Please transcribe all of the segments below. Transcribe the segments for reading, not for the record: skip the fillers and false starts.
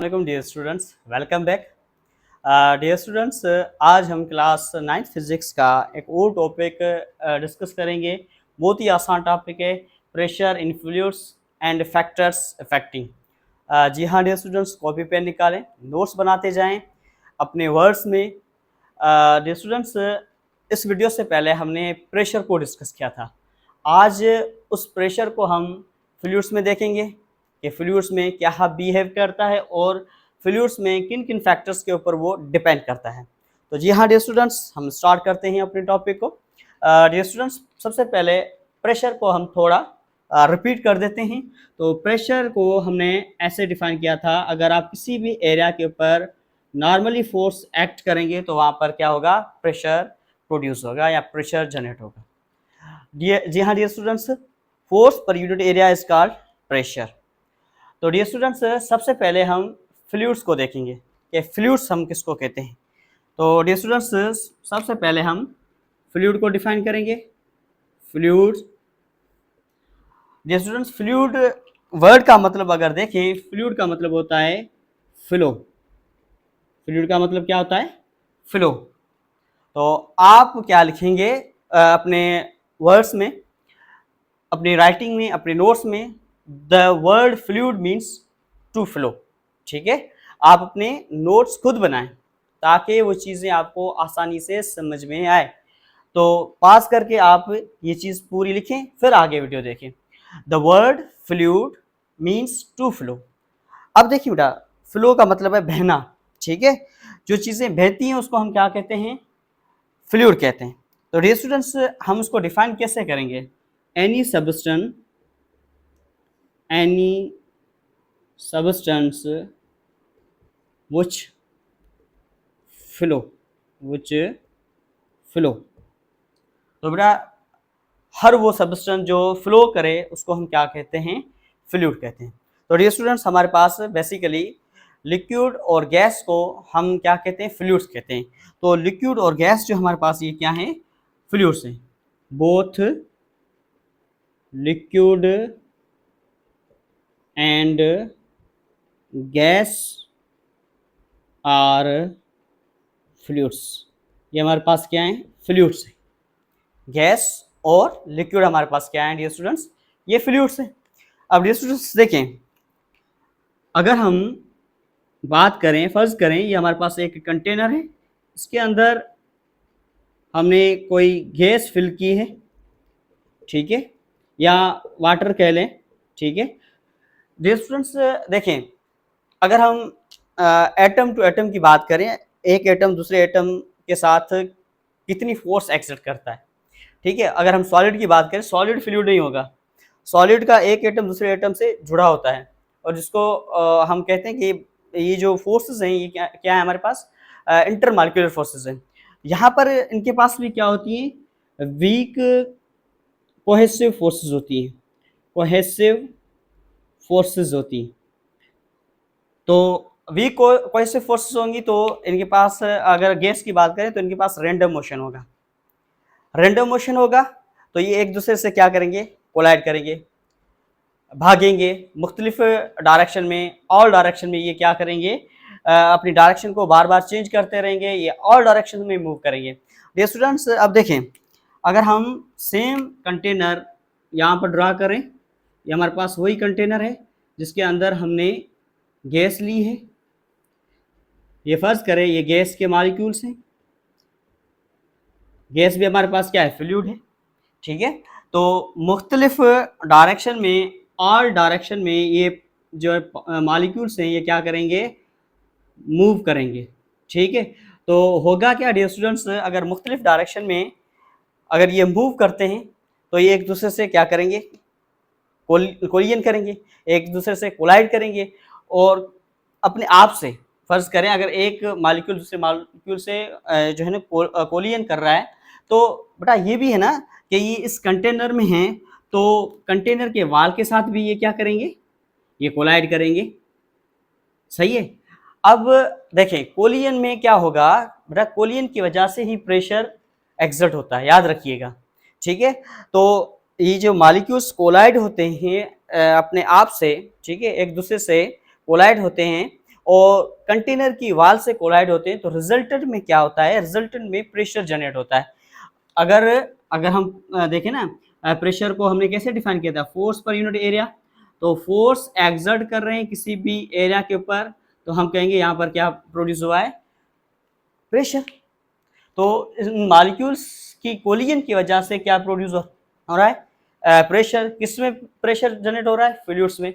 अस्सलाम dear students, welcome back. Dear students, आज हम क्लास 9th फिज़िक्स का एक और टॉपिक डिस्कस करेंगे। बहुत ही आसान टॉपिक है, pressure in fluids and factors affecting. जी हाँ डियर स्टूडेंट्स, कॉपी पेन निकालें, नोट्स बनाते जाएं अपने वर्ड्स में। डियर स्टूडेंट्स, इस वीडियो से पहले हमने प्रेशर को डिस्कस किया था। आज उस प्रेशर को हम फ्लूइड्स में देखेंगे कि फ्लूइड्स में क्या बिहेव करता है और फ्लूइड्स में किन किन फैक्टर्स के ऊपर वो डिपेंड करता है। तो जी हाँ डियर स्टूडेंट्स, हम स्टार्ट करते हैं अपने टॉपिक को। डियर स्टूडेंट्स, सबसे पहले प्रेशर को हम थोड़ा रिपीट कर देते हैं। तो प्रेशर को हमने ऐसे डिफाइन किया था, अगर आप किसी भी एरिया के ऊपर नॉर्मली फोर्स एक्ट करेंगे तो वहाँ पर क्या होगा, प्रेशर प्रोड्यूस होगा या प्रेशर जनरेट होगा। जी हाँ डियर स्टूडेंट्स, फोर्स पर unit area is called pressure. तो डियर स्टूडेंट्स, सबसे पहले हम फ्लूइड्स को देखेंगे कि फ्लूइड्स हम किसको कहते हैं। तो डियर स्टूडेंट्स, सबसे पहले हम फ्लूइड को डिफाइन करेंगे। Fluid, dear students, fluid word का मतलब अगर देखें, फ्लूइड का मतलब होता है फ्लो। फ्लूइड का मतलब क्या होता है, फ्लो। तो आप क्या लिखेंगे अपने वर्ड्स में, अपनी राइटिंग में, अपने नोट्स में, the word fluid means to flow. ठीक है, आप अपने नोट्स खुद बनाएं ताकि वो चीज़ें आपको आसानी से समझ में आए। तो पास करके आप ये चीज़ पूरी लिखें, फिर आगे वीडियो देखें। The word fluid means to flow. अब देखिए बेटा, फ्लो का मतलब है बहना। ठीक है, जो चीज़ें बहती हैं उसको हम क्या कहते हैं, फ्लूइड कहते हैं। तो डियर स्टूडेंट्स, हम उसको डिफाइन कैसे करेंगे, एनी सबस्टेंस which flow। तो बेटा, हर वो सबस्टेंस जो फ्लो करे उसको हम क्या कहते हैं, फ्लूइड कहते हैं। तो डियर स्टूडेंट्स, हमारे पास बेसिकली लिक्विड और गैस को हम क्या कहते हैं, फ्लूइड्स कहते हैं। तो लिक्विड और गैस जो हमारे पास ये क्या है, फ्लूइड्स हैं। Both liquid and gas are fluids. ये हमारे पास क्या है, फ्लूइड्स है। गैस और लिक्विड हमारे पास क्या है डियर स्टूडेंट्स, ये फ्लूइड्स है। अब डियर स्टूडेंट्स देखें, अगर हम बात करें, फर्ज करें ये हमारे पास एक कंटेनर है, इसके अंदर हमने कोई गैस फिल की है, ठीक है, या वाटर कह लें। ठीक है डियर स्टूडेंट्स, देखें अगर हम एटम टू एटम की बात करें, एक एटम दूसरे एटम के साथ कितनी फोर्स एक्सर्ट करता है। ठीक है, अगर हम सॉलिड की बात करें, सॉलिड फ्लूइड नहीं होगा, सॉलिड का एक एटम दूसरे एटम से जुड़ा होता है, और जिसको हम कहते हैं कि ये जो फोर्सेस हैं ये क्या है हमारे पास, इंटरमॉलिक्यूलर फोर्सेस हैं। यहाँ पर इनके पास भी क्या होती है, वीक कोहेसिव फोर्सेस होती हैं, कोहेसिव फोर्सेस होती हैं। तो वीक कोहेसिव फोर्सेस होंगी तो इनके पास, अगर गैस की बात करें तो इनके पास रैंडम मोशन होगा। रैंडम मोशन होगा तो ये एक दूसरे से क्या करेंगे, कोलाइड करेंगे, भागेंगे मुख्तलिफ डायरेक्शन में, ऑल डायरेक्शन में ये क्या करेंगे, अपनी डायरेक्शन को बार बार चेंज करते रहेंगे, ये ऑल डायरेक्शन में मूव करेंगे। डियर स्टूडेंट्स, अब देखें अगर हम सेम कंटेनर यहाँ पर ड्रा करें, ये हमारे पास वही कंटेनर है जिसके अंदर हमने गैस ली है। ये फर्ज करें ये गैस के मॉलिक्यूल्स हैं, गैस भी हमारे पास क्या है, फ्लूइड है। ठीक है, तो मुख्तलिफ डायरेक्शन में, ऑल डायरेक्शन में ये जो मॉलिक्यूल्स हैं ये क्या करेंगे, मूव करेंगे। ठीक है, तो होगा क्या डियर स्टूडेंट्स, अगर मुख्तलिफ डायरेक्शन में अगर ये मूव करते हैं तो ये एक दूसरे से क्या करेंगे, कोलिजन करेंगे, एक दूसरे से कोलाइड करेंगे, और अपने आप से फर्ज करें अगर एक मॉलिक्यूल दूसरे मॉलिक्यूल से जो है ना कोलिजन कर रहा है, तो बेटा ये भी है ना कि ये इस कंटेनर में है, तो कंटेनर के वाल के साथ भी ये क्या करेंगे, ये कोलाइड करेंगे। सही है। अब देखें कोलिजन में क्या होगा, बेटा कोलिजन की वजह से ही प्रेशर एक्सर्ट होता है, याद रखिएगा। ठीक है, तो ये जो मॉलिक्यूल्स कोलाइड होते हैं अपने आप से, ठीक है, एक दूसरे से कोलाइड होते हैं, और कंटेनर की वाल से कोलाइड होते हैं तो रिजल्टेंट में क्या होता है, रिजल्टेंट में प्रेशर जनरेट होता है। अगर अगर हम देखें ना, प्रेशर को हमने कैसे डिफाइन किया था, फोर्स पर यूनिट एरिया। तो फोर्स एक्सर्ट कर रहे हैं किसी भी एरिया के ऊपर, तो हम कहेंगे यहाँ पर क्या प्रोड्यूस हुआ है, प्रेशर। तो मॉलिक्यूल्स की कोलिजन की वजह से क्या प्रोड्यूस हो रहा है, प्रेशर। किसमें प्रेशर जनरेट हो रहा है, फ्लूइड्स में।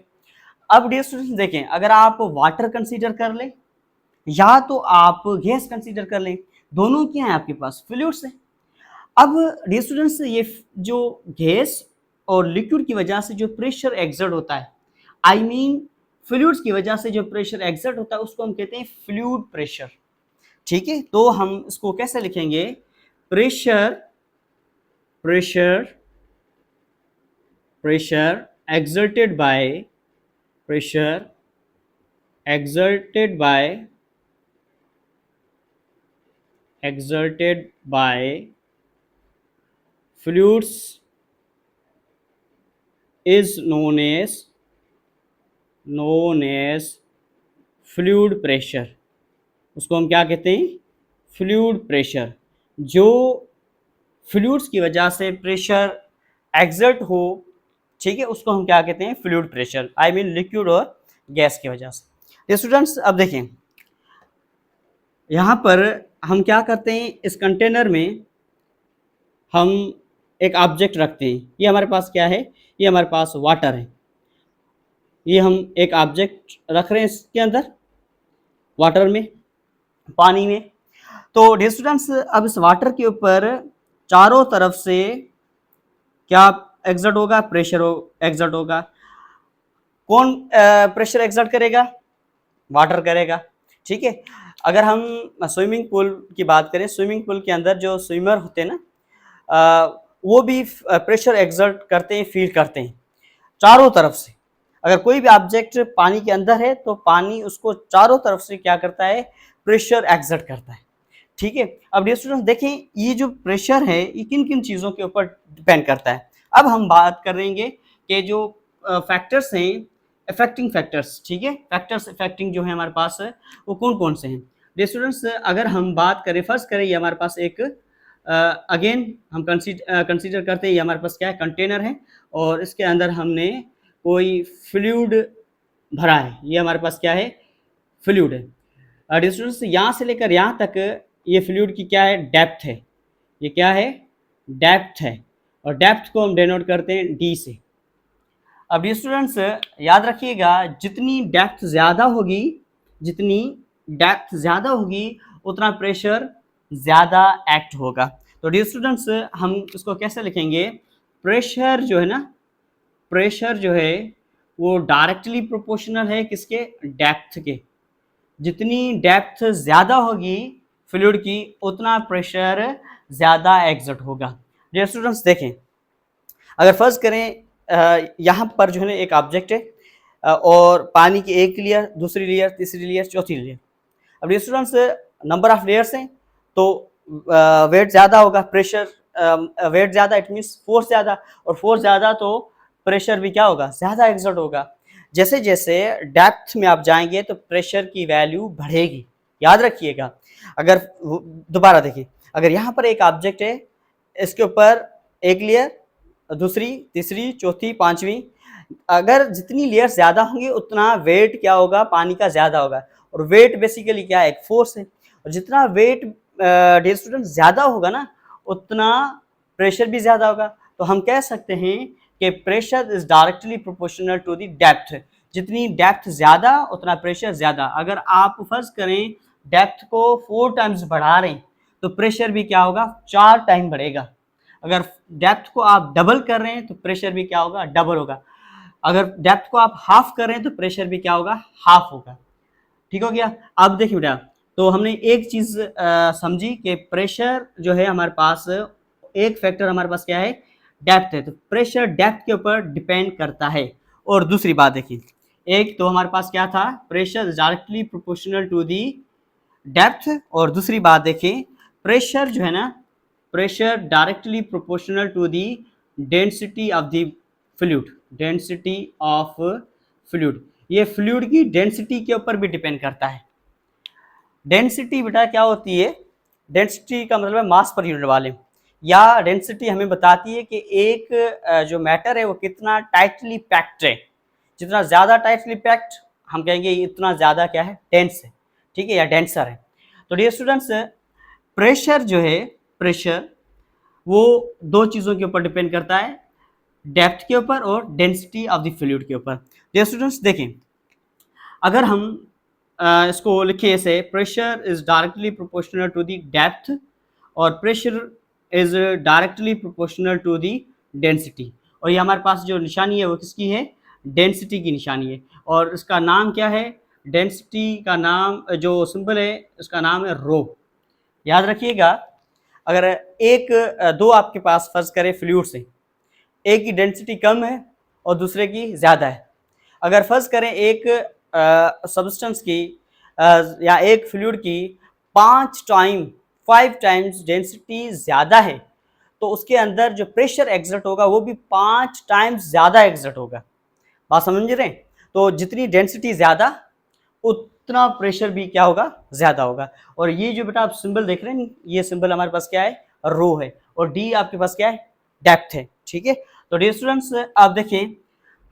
अब डियर स्टूडेंट्स देखें, अगर आप वाटर कंसीडर कर लें या तो आप गैस कंसीडर कर लें, दोनों क्या है आपके पास, फ्लूइड्स है। अब डियर स्टूडेंट्स ये जो गैस और लिक्विड की वजह से जो प्रेशर एक्सर्ट होता है, आई मीन फ्लूइड्स की वजह से जो प्रेशर एक्सर्ट होता है उसको हम कहते हैं फ्लूइड प्रेशर। ठीक है, तो हम इसको कैसे लिखेंगे, pressure pressure pressure exerted by pressure exerted by fluids is known as fluid pressure। उसको हम क्या कहते हैं, फ्लूइड प्रेशर। जो फ्लूइड्स की वजह से प्रेशर एक्सर्ट हो, ठीक है, उसको हम क्या कहते हैं, fluid pressure, I mean liquid और गैस की वजह से। ये स्टूडेंट्स अब देखें, यहाँ पर हम क्या करते हैं, इस कंटेनर में हम एक ऑब्जेक्ट रखते हैं। ये हमारे पास क्या है, ये हमारे पास वाटर है। ये हम एक ऑब्जेक्ट रख रहे हैं इसके अंदर, वाटर में, पानी में। तो डियर स्टूडेंट्स अब इस वाटर के ऊपर चारों तरफ से क्या एक्सर्ट होगा, प्रेशर एक्सर्ट होगा। कौन प्रेशर एक्सर्ट करेगा, वाटर करेगा। ठीक है, अगर हम स्विमिंग पूल की बात करें, स्विमिंग पूल के अंदर जो स्विमर होते हैं ना, वो भी प्रेशर एक्सर्ट करते हैं, फील करते हैं चारों तरफ से। अगर कोई भी ऑब्जेक्ट पानी के अंदर है तो पानी उसको चारों तरफ से क्या करता है, प्रेशर एक्सर्ट करता है। ठीक है, अब डियर स्टूडेंट्स देखें, ये जो प्रेशर है ये किन किन चीज़ों के ऊपर डिपेंड करता है। अब हम बात करेंगे कि जो फैक्टर्स हैं, अफेक्टिंग फैक्टर्स। ठीक है, फैक्टर्स अफेक्टिंग जो है हमारे पास है वो कौन कौन से हैं। डियर स्टूडेंट्स अगर हम बात करें, फर्स्ट करें, ये हमारे पास एक अगेन हम कंसीडर करते हैं, ये हमारे पास क्या है, कंटेनर है और इसके अंदर हमने कोई फ्लूइड भरा है। ये हमारे पास क्या है, फ्लूइड है। डियर स्टूडेंट्स यहाँ से लेकर यहाँ तक ये फ्लूइड की क्या है, डेप्थ है। ये क्या है, डेप्थ है, और डेप्थ को हम डिनोट करते हैं डी से। अब डियर स्टूडेंट्स याद रखिएगा, जितनी डेप्थ ज़्यादा होगी, जितनी डेप्थ ज़्यादा होगी उतना प्रेशर ज़्यादा एक्ट होगा। तो डियर स्टूडेंट्स हम इसको कैसे लिखेंगे, प्रेशर जो है ना, प्रेशर जो है वो डायरेक्टली प्रोपोर्शनल है किसके, डेप्थ के। जितनी डेप्थ ज़्यादा होगी फ्लूइड की उतना प्रेशर ज़्यादा एक्सर्ट होगा। डियर स्टूडेंट्स देखें, अगर फर्ज करें यहाँ पर जो है ना एक ऑब्जेक्ट है और पानी की एक लेयर, दूसरी लेयर, तीसरी लेयर, चौथी लेयर। अब dear students number of layers हैं तो वेट ज़्यादा होगा, प्रेशर वेट ज़्यादा, इट मीन्स फोर्स ज़्यादा, और फोर्स ज़्यादा तो प्रेशर भी क्या होगा, ज़्यादा एक्सर्ट होगा। जैसे जैसे डेप्थ में आप जाएंगे तो प्रेशर की वैल्यू बढ़ेगी, याद रखिएगा। अगर दोबारा देखिए, अगर यहाँ पर एक ऑब्जेक्ट है, इसके ऊपर एक लेयर, दूसरी, तीसरी, चौथी, पांचवी, अगर जितनी लेयर ज़्यादा होंगी उतना वेट क्या होगा, पानी का ज़्यादा होगा। और वेट बेसिकली क्या है, एक फोर्स है, और जितना वेट डियर स्टूडेंट ज़्यादा होगा ना उतना प्रेशर भी ज़्यादा होगा। तो हम कह सकते हैं कि pressure is directly proportional to the depth. जितनी डेप्थ ज़्यादा उतना प्रेशर ज़्यादा। अगर आप फर्ज करें डेप्थ को 4 टाइम्स बढ़ा रहे हैं तो प्रेशर भी क्या होगा, 4 टाइम बढ़ेगा। अगर डेप्थ को आप डबल कर रहे हैं तो प्रेशर भी क्या होगा, डबल होगा। अगर डेप्थ को आप हाफ कर रहे हैं तो प्रेशर भी क्या होगा, हाफ होगा। ठीक हो गया। अब देखिए बेटा, तो हमने एक चीज़ समझी कि प्रेशर जो है हमारे पास, एक फैक्टर हमारे पास क्या है, डेप्थ है। तो प्रेशर डेप्थ के ऊपर डिपेंड करता है। और दूसरी बात देखिए, एक तो हमारे पास क्या था, pressure directly proportional to the depth, और दूसरी बात देखिए, प्रेशर जो है ना, pressure directly proportional to the density of the fluid, density of fluid. ये फ्लूइड की डेंसिटी के ऊपर भी डिपेंड करता है। डेंसिटी बेटा क्या होती है, डेंसिटी का मतलब है मास पर यूनिट वॉल्यूम, या डेंसिटी हमें बताती है कि एक जो मैटर है वो कितना टाइटली पैक्ड है। जितना ज़्यादा टाइटली पैक्ड हम कहेंगे इतना ज़्यादा क्या है, डेंस है, ठीक है, या डेंसर है। तो डियर स्टूडेंट्स, प्रेशर जो है, प्रेशर वो दो चीज़ों के ऊपर डिपेंड करता है, डेप्थ के ऊपर और डेंसिटी ऑफ द फ्लूइड के ऊपर। डियर स्टूडेंट्स देखें, अगर हम इसको लिखें ऐसे, pressure is directly proportional to the depth और pressure is directly proportional to the density. और ये हमारे पास जो निशानी है वो किसकी है, डेंसिटी की निशानी है। और इसका नाम क्या है, डेंसिटी का नाम जो सिंबल है उसका नाम है रो। याद रखिएगा, अगर एक दो आपके पास फर्ज करें फ्लूइड से, एक की डेंसिटी कम है और दूसरे की ज़्यादा है। अगर फर्ज करें एक सब्सटेंस की या एक फ्लूइड की 5 टाइम्स डेंसिटी ज़्यादा है, तो उसके अंदर जो प्रेशर एग्जर्ट होगा वो भी 5 टाइम्स ज़्यादा एग्जर्ट होगा। बात समझ रहे हैं? तो जितनी डेंसिटी ज़्यादा उतना प्रेशर भी क्या होगा, ज़्यादा होगा। और ये जो बेटा आप सिंबल देख रहे हैं, ये सिंबल हमारे पास क्या है, रो है, और डी आपके पास क्या है, डेप्थ है, ठीक है। तो डियर स्टूडेंट्स आप देखें,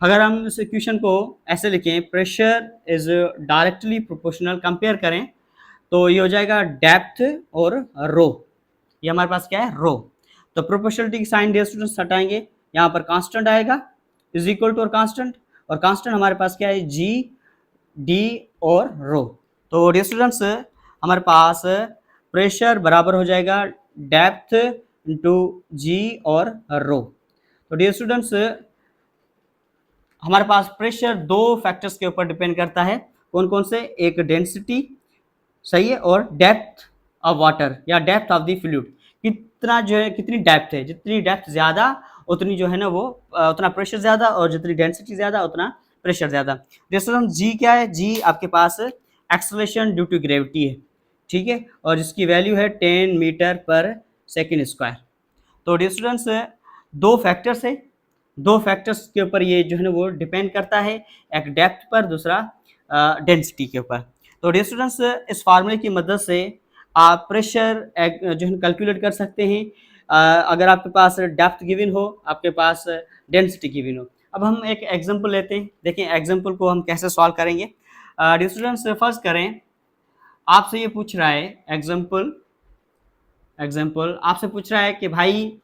अगर हम इस इक्वेशन को ऐसे लिखें, pressure is directly proportional, compare करें तो ये हो जाएगा डेप्थ और रो, ये हमारे पास क्या है, रो। तो प्रोपोर्शनलिटी की साइन डियर स्टूडेंट्स हटाएंगे, यहाँ पर कांस्टेंट आएगा, इज इक्वल टू और कांस्टेंट हमारे पास क्या है, जी, डी और रो। तो डियर स्टूडेंट्स हमारे पास प्रेशर बराबर हो जाएगा डेप्थ इंटू जी और रो। तो डियर स्टूडेंट्स हमारे पास प्रेशर दो फैक्टर्स के ऊपर डिपेंड करता है, कौन कौन से, एक डेंसिटी, सही है, और डेप्थ ऑफ वाटर या डेप्थ ऑफ द फ्लूइड, कितना जो है, कितनी डेप्थ है, जितनी डेप्थ ज़्यादा उतनी जो है ना वो उतना प्रेशर ज़्यादा, और जितनी डेंसिटी ज़्यादा उतना प्रेशर ज़्यादा। जैसे जी क्या है, जी आपके पास एक्सेलरेशन ड्यू टू ग्रेविटी है, ठीक है, और जिसकी वैल्यू है 10 मीटर पर सेकेंड स्क्वायर। तो डियर स्टूडेंट्स दो फैक्टर्स है, दो फैक्टर्स के ऊपर ये जो है ना वो डिपेंड करता है, एक डेप्थ पर, दूसरा डेंसिटी के ऊपर। तो डियर स्टूडेंट्स इस फार्मूले की मदद से आप प्रेशर जो है कैलकुलेट कर सकते हैं, अगर आपके पास डेप्थ गिवन हो, आपके पास डेंसिटी गिवन हो। अब हम एक एग्जांपल लेते हैं, देखें एग्जांपल को हम कैसे सॉल्व करेंगे। डियर स्टूडेंट्स फर्ज करें आपसे ये पूछ रहा है, एग्जांपल आपसे पूछ रहा है कि भाई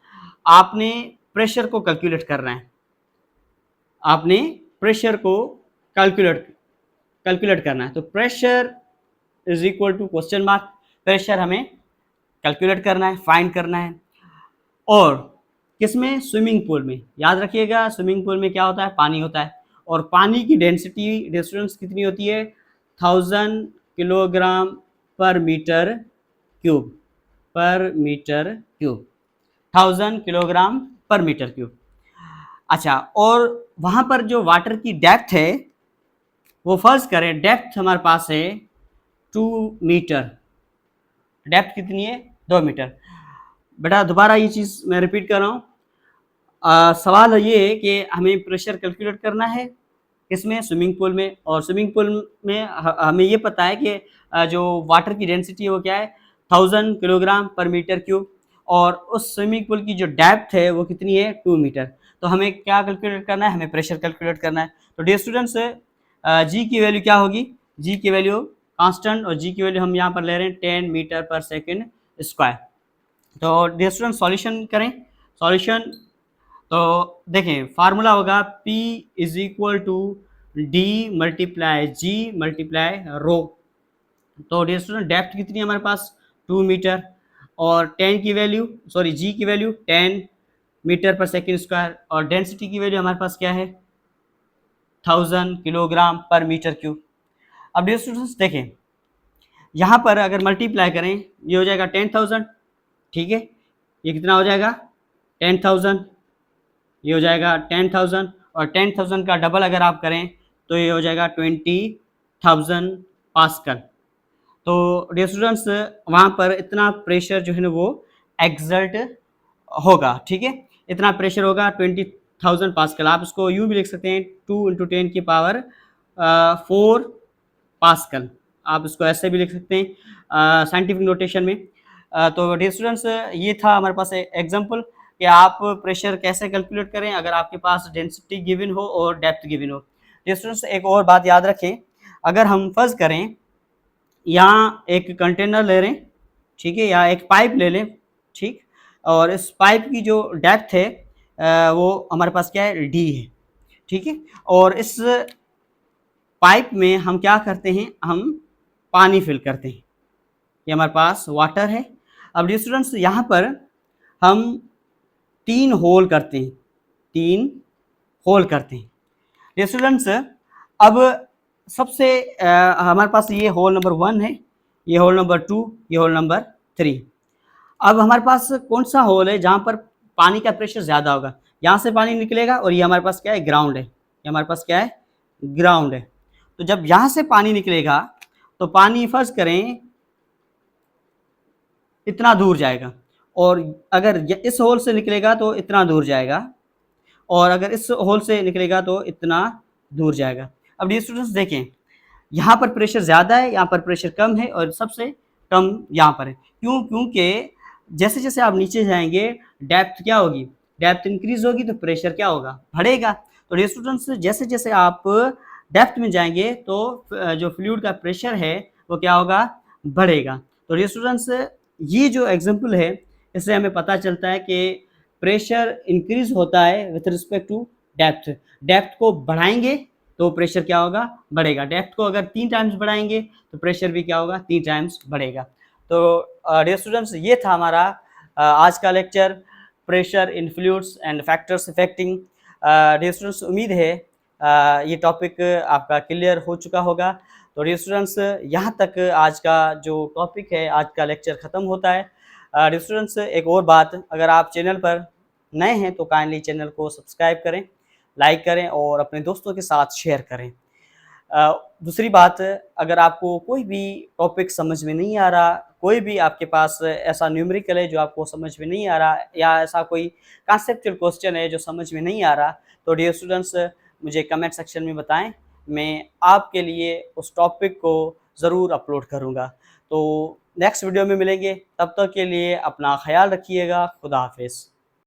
आपने प्रेशर को कैलकुलेट करना है, आपने प्रेशर को कैलकुलेट करना है। तो pressure is equal to question mark, pressure हमें कैलकुलेट करना है, फाइंड करना है। और किसमें, स्विमिंग पूल में। याद रखिएगा स्विमिंग पूल में क्या होता है, पानी होता है, और पानी की डेंसिटी स्टूडेंट्स कितनी होती है, 1000 किलोग्राम पर मीटर क्यूब, 1000 किलोग्राम पर मीटर क्यूब। अच्छा, और वहाँ पर जो वाटर की डेप्थ है वो फर्ज करें, डेप्थ हमारे पास है 2 मीटर, डेप्थ कितनी है, 2 मीटर। बेटा दोबारा ये चीज़ मैं रिपीट कर रहा हूँ, सवाल ये है कि हमें प्रेशर कैलकुलेट करना है किसमें, स्विमिंग पूल में, और स्विमिंग पूल में हमें ये पता है कि जो वाटर की डेंसिटी है वो क्या है, 1000 किलोग्राम पर मीटर क्यूब, और उस स्विमिंग पूल की जो डेप्थ है वो कितनी है, 2 मीटर। तो हमें क्या कैलकुलेट करना है, हमें प्रेशर कैलकुलेट करना है। तो डियर स्टूडेंट्स जी की वैल्यू क्या होगी, जी की वैल्यू कांस्टेंट, और जी की वैल्यू हम यहाँ पर ले रहे हैं 10 मीटर पर सेकेंड स्क्वायर। तो डियर स्टूडेंट सॉल्यूशन करें, सॉल्यूशन तो देखें फार्मूला होगा P is equal to D multiply G multiply rho. तो डियर स्टूडेंट डेप्थ कितनी है हमारे पास, 2 मीटर, और 10 की वैल्यू, सॉरी जी की वैल्यू 10 मीटर पर सेकेंड स्क्वायर, और डेंसिटी की वैल्यू हमारे पास क्या है, 1000 किलोग्राम पर मीटर क्यूब। अब डियर स्टूडेंट्स देखें यहाँ पर अगर मल्टीप्लाई करें ये हो जाएगा 10,000, ठीक है, ये कितना हो जाएगा 10,000, ये हो जाएगा 10,000, और 10,000 का डबल अगर आप करें तो ये हो जाएगा 20,000 पास्कल। तो डियर स्टूडेंट्स वहाँ पर इतना प्रेशर जो है ना वो एक्सर्ट होगा, ठीक है, इतना प्रेशर होगा 20,000 पास्कल। आप इसको यूँ भी लिख सकते हैं 2 × 10 की पावर 4 पास्कल, आप इसको ऐसे भी लिख सकते हैं साइंटिफिक नोटेशन में। तो डियर स्टूडेंट्स, ये था हमारे पास एग्जांपल कि आप प्रेशर कैसे कैलकुलेट करें अगर आपके पास डेंसिटी गिवन हो और डेप्थ गिवन हो। डियर स्टूडेंट्स, एक और बात याद रखें, अगर हम फर्ज करें यहाँ एक कंटेनर ले रहे हैं, ठीक है, या एक पाइप ले लें, ठीक, और इस पाइप की जो डेप्थ है वो हमारे पास क्या है, डी है, ठीक है, और इस पाइप में हम क्या करते हैं, हम पानी फिल करते हैं, ये हमारे पास वाटर है। अब डियर स्टूडेंट्स, यहाँ पर हम 3 होल करते हैं, 3 होल करते हैं। डियर स्टूडेंट्स, अब सबसे हमारे पास ये होल नंबर 1 है, ये होल नंबर 2, ये होल नंबर 3। अब हमारे पास कौन सा होल है जहाँ पर पानी का प्रेशर ज़्यादा होगा, यहाँ से पानी निकलेगा, और ये हमारे पास क्या है, ग्राउंड है, ये हमारे पास क्या है, ग्राउंड है। तो जब यहाँ से पानी निकलेगा तो पानी फर्ज करें इतना दूर जाएगा, और अगर इस होल से निकलेगा तो इतना दूर जाएगा, और अगर इस होल से निकलेगा तो इतना दूर जाएगा। अब ये स्टूडेंट्स देखें, यहाँ पर प्रेशर ज़्यादा है, यहाँ पर प्रेशर कम है, और सबसे कम यहाँ पर है। क्यों? क्योंकि जैसे जैसे आप नीचे जाएंगे डेप्थ क्या होगी, डेप्थ इंक्रीज होगी तो प्रेशर क्या होगा, बढ़ेगा। तो ये स्टूडेंट्स, जैसे जैसे आप डेप्थ में जाएंगे तो जो फ्लूइड का प्रेशर है वो क्या होगा, बढ़ेगा। तो ये स्टूडेंट्स, ये जो एग्जाम्पल है इससे हमें पता चलता है कि प्रेशर इंक्रीज होता है with respect to depth. Depth को बढ़ाएंगे तो प्रेशर क्या होगा, बढ़ेगा। डेप्थ को अगर 3 टाइम्स बढ़ाएंगे तो प्रेशर भी क्या होगा, 3 टाइम्स बढ़ेगा। तो डियर स्टूडेंट्स, ये था हमारा आज का lecture, pressure in fluids and factors affecting. Dear students, उम्मीद है ये टॉपिक आपका क्लियर हो चुका होगा। तो डियर स्टूडेंट्स, यहाँ तक आज का जो टॉपिक है, आज का लेक्चर ख़त्म होता है। डियर स्टूडेंट्स, एक और बात, अगर आप चैनल पर नए हैं तो काइंडली चैनल को सब्सक्राइब करें, लाइक करें और अपने दोस्तों के साथ शेयर करें। दूसरी बात, अगर आपको कोई भी टॉपिक समझ में नहीं आ रहा, कोई भी आपके पास ऐसा न्यूमेरिकल है जो आपको समझ में नहीं आ रहा, या ऐसा कोई कॉन्सेप्चुअल क्वेश्चन है जो समझ में नहीं आ रहा, तो डियर स्टूडेंट्स मुझे कमेंट सेक्शन में बताएं, मैं आपके लिए उस टॉपिक को ज़रूर अपलोड करूँगा। तो नेक्स्ट वीडियो में मिलेंगे, तब तक के लिए अपना ख्याल रखिएगा। खुदा हाफिज़।